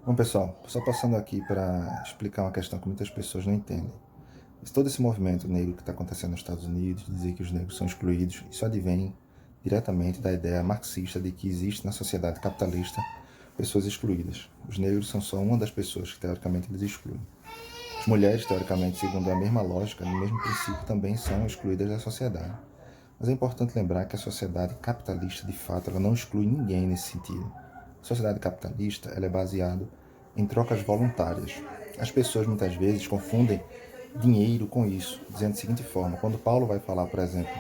Bom, pessoal, só passando aqui para explicar uma questão que muitas pessoas não entendem. Todo esse movimento negro que está acontecendo nos Estados Unidos, de dizer que os negros são excluídos, isso advém diretamente da ideia marxista de que existe na sociedade capitalista pessoas excluídas. Os negros são só uma das pessoas que, teoricamente, eles excluem. As mulheres, teoricamente, segundo a mesma lógica, no mesmo princípio, também são excluídas da sociedade. Mas é importante lembrar que a sociedade capitalista, de fato, ela não exclui ninguém nesse sentido. A sociedade capitalista ela é baseada em trocas voluntárias. As pessoas muitas vezes confundem dinheiro com isso, dizendo da seguinte forma: quando Paulo vai falar, por exemplo,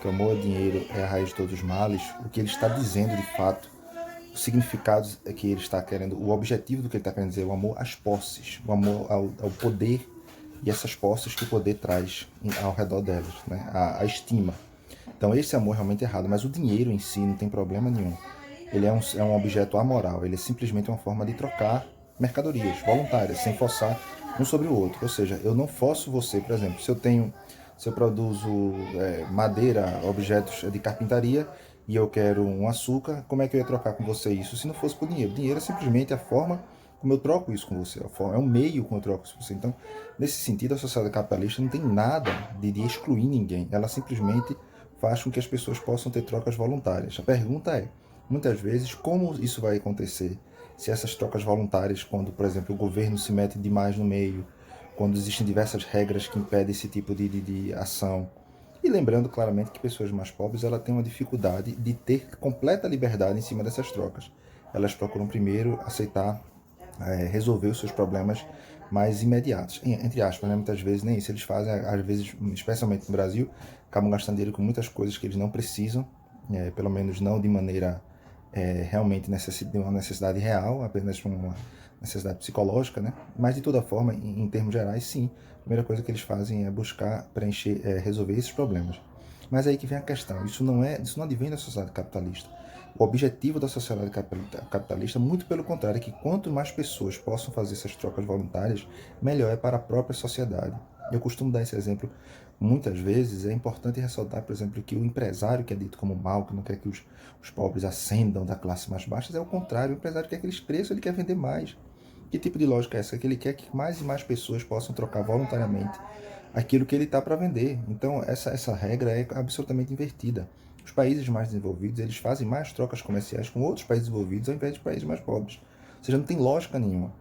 que o amor ao dinheiro é a raiz de todos os males, o que ele está dizendo de fato, o significado é que ele está querendo, o objetivo do que ele está querendo dizer, o amor às posses, o amor ao poder e essas posses que o poder traz ao redor delas, né? A estima. Então esse amor é realmente errado, mas o dinheiro em si não tem problema nenhum. Ele é um objeto amoral, ele é simplesmente uma forma de trocar mercadorias voluntárias, sem forçar um sobre o outro. Ou seja, eu não forço você, por exemplo, se eu produzo madeira, objetos de carpintaria, e eu quero um açúcar, como é que eu ia trocar com você isso se não fosse por dinheiro? Dinheiro é simplesmente a forma como eu troco isso com você, é um meio como eu troco isso com você. Então, nesse sentido, a sociedade capitalista não tem nada de excluir ninguém, ela simplesmente faz com que as pessoas possam ter trocas voluntárias. A pergunta é, muitas vezes, como isso vai acontecer? Se essas trocas voluntárias, quando, por exemplo, o governo se mete demais no meio, quando existem diversas regras que impedem esse tipo de ação. E lembrando claramente que pessoas mais pobres ela têm uma dificuldade de ter completa liberdade em cima dessas trocas. Elas procuram primeiro aceitar, resolver os seus problemas mais imediatos. Entre aspas, né? Muitas vezes nem isso eles fazem, às vezes, especialmente no Brasil, acabam gastando dinheiro com muitas coisas que eles não precisam, pelo menos não de maneira realmente de uma necessidade real, apenas uma necessidade psicológica, né? Mas de toda forma, em termos gerais, sim, a primeira coisa que eles fazem é buscar preencher, resolver esses problemas. Mas aí que vem a questão, isso não advém da sociedade capitalista. O objetivo da sociedade capitalista, muito pelo contrário, é que quanto mais pessoas possam fazer essas trocas voluntárias, melhor é para a própria sociedade. Eu costumo dar esse exemplo muitas vezes. É importante ressaltar, por exemplo, que o empresário que é dito como mau, que não quer que os pobres ascendam da classe mais baixa, é o contrário. O empresário quer que eles cresçam, ele quer vender mais. Que tipo de lógica é essa? Que ele quer que mais e mais pessoas possam trocar voluntariamente aquilo que ele está para vender. Então, essa regra é absolutamente invertida. Os países mais desenvolvidos, eles fazem mais trocas comerciais com outros países desenvolvidos ao invés de países mais pobres. Ou seja, não tem lógica nenhuma.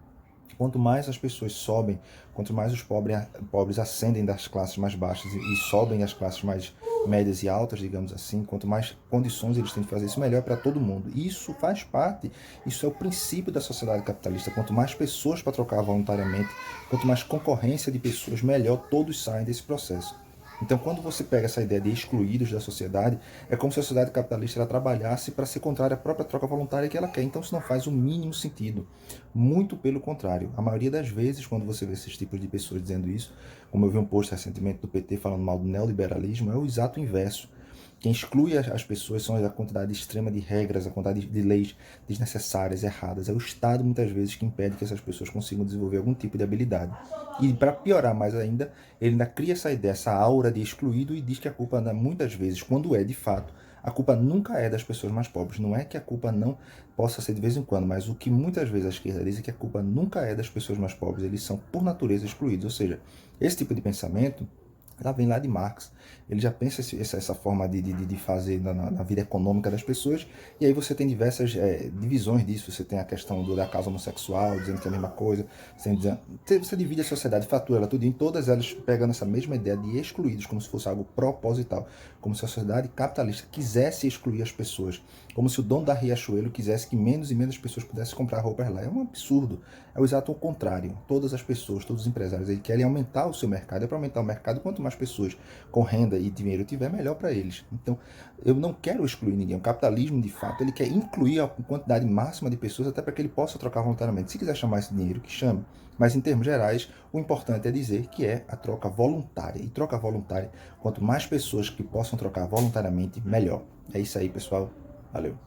Quanto mais as pessoas sobem, quanto mais os pobres ascendem das classes mais baixas e sobem às classes mais médias e altas, digamos assim, quanto mais condições eles têm de fazer isso, melhor para todo mundo. E isso faz parte, isso é o princípio da sociedade capitalista. Quanto mais pessoas para trocar voluntariamente, quanto mais concorrência de pessoas, melhor todos saem desse processo. Então, quando você pega essa ideia de excluídos da sociedade, é como se a sociedade capitalista ela trabalhasse para ser contrária à própria troca voluntária que ela quer. Então, isso não faz o mínimo sentido. Muito pelo contrário. A maioria das vezes, quando você vê esses tipos de pessoas dizendo isso, como eu vi um post recentemente do PT falando mal do neoliberalismo, é o exato inverso. Quem exclui as pessoas são a quantidade extrema de regras, a quantidade de leis desnecessárias, erradas. É o Estado, muitas vezes, que impede que essas pessoas consigam desenvolver algum tipo de habilidade. E, para piorar mais ainda, ele ainda cria essa ideia, essa aura de excluído e diz que a culpa, muitas vezes, quando é de fato, a culpa nunca é das pessoas mais pobres. Não é que a culpa não possa ser de vez em quando, mas o que muitas vezes a esquerda diz é que a culpa nunca é das pessoas mais pobres. Eles são, por natureza, excluídos. Ou seja, esse tipo de pensamento ela vem lá de Marx. Ele já pensa essa forma de fazer na vida econômica das pessoas, e aí você tem diversas divisões disso. Você tem a questão da causa homossexual, dizendo que é a mesma coisa. Você divide a sociedade, fatura ela tudo, em todas elas pegando essa mesma ideia de excluídos, como se fosse algo proposital, como se a sociedade capitalista quisesse excluir as pessoas, como se o dono da Riachuelo quisesse que menos e menos pessoas pudessem comprar roupas lá. É um absurdo. É o exato contrário. Todas as pessoas, todos os empresários, eles querem aumentar o seu mercado. É para aumentar o mercado, quanto mais pessoas com renda e dinheiro tiver, melhor para eles. Então, eu não quero excluir ninguém. O capitalismo, de fato, ele quer incluir a quantidade máxima de pessoas até para que ele possa trocar voluntariamente. Se quiser chamar esse dinheiro, que chame. Mas, em termos gerais, o importante é dizer que é a troca voluntária. E troca voluntária, quanto mais pessoas que possam trocar voluntariamente, melhor. É isso aí, pessoal. Valeu.